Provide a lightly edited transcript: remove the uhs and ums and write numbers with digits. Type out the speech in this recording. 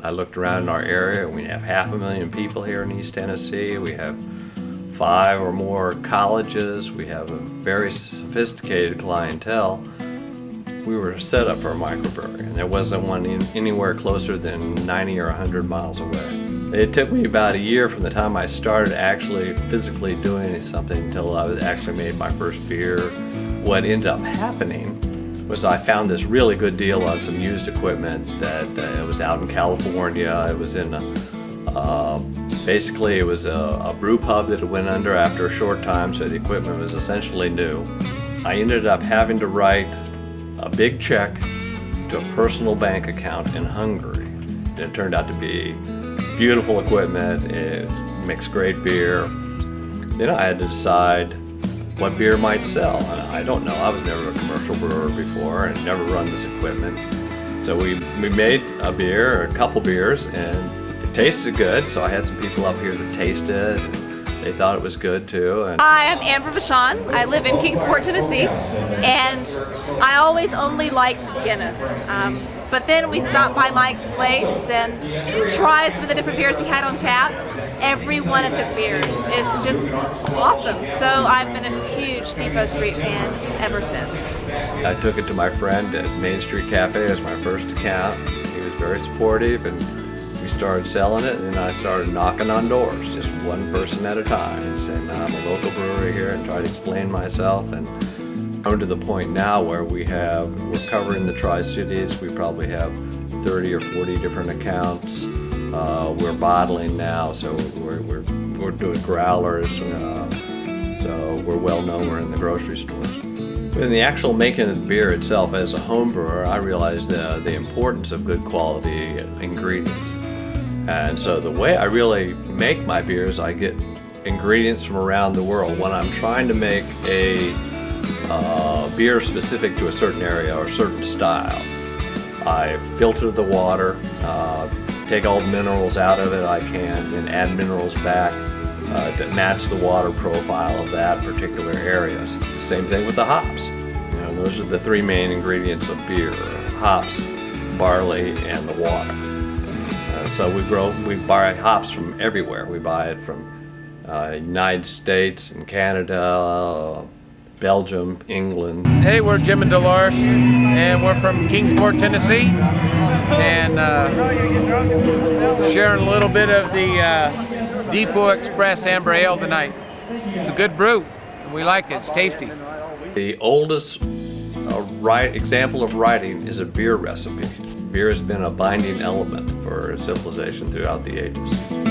I looked around in our area, and we have 500,000 people here in East Tennessee. We have 5 or more colleges. We have a very sophisticated clientele. We were set up for a microbrewery, and there wasn't one anywhere closer than 90 or 100 miles away. It took me about a year from the time I started actually physically doing something until I actually made my first beer. What ended up happening was I found this really good deal on some used equipment that it was out in California. It was in basically it was a brew pub that went under after a short time, so the equipment was essentially new. I ended up having to write a big check to a personal bank account in Hungary. It turned out to be beautiful equipment. It makes great beer. Then I had to decide what beer might sell. And I don't know, I was never a commercial brewer before and never run this equipment. So we made a beer, a couple beers, and it tasted good. So I had some people up here to taste it. They thought it was good too. And Hi, I'm Amber Vachon. I live in Kingsport, Tennessee, and I always only liked Guinness. But then we stopped by Mike's place and tried some of the different beers he had on tap. Every one of his beers is just awesome. So I've been a huge Depot Street fan ever since. I took it to my friend at Main Street Cafe as my first account. He was very supportive, and we started selling it, and then I started knocking on doors, just one person at a time, saying I'm a local brewery here, and try to explain myself. And I'm to the point now where we're covering the Tri-Cities. We probably have 30 or 40 different accounts. We're bottling now, so we're doing growlers. So we're well known. We're in the grocery stores. In the actual making of the beer itself, as a home brewer, I realized the importance of good quality ingredients. And so the way I really make my beers, I get ingredients from around the world. When I'm trying to make a beer specific to a certain area or a certain style, I filter the water, take all the minerals out of it I can, and add minerals back to match the water profile of that particular area. The same thing with the hops. You know, those are the 3 main ingredients of beer: hops, barley, and the water. So we buy hops from everywhere. We buy it from United States and Canada, Belgium, England. Hey, we're Jim and Dolores, and we're from Kingsport, Tennessee, and sharing a little bit of the Depot Express Amber Ale tonight. It's a good brew, and we like it. It's tasty. The oldest example of writing is a beer recipe. Beer has been a binding element for civilization throughout the ages.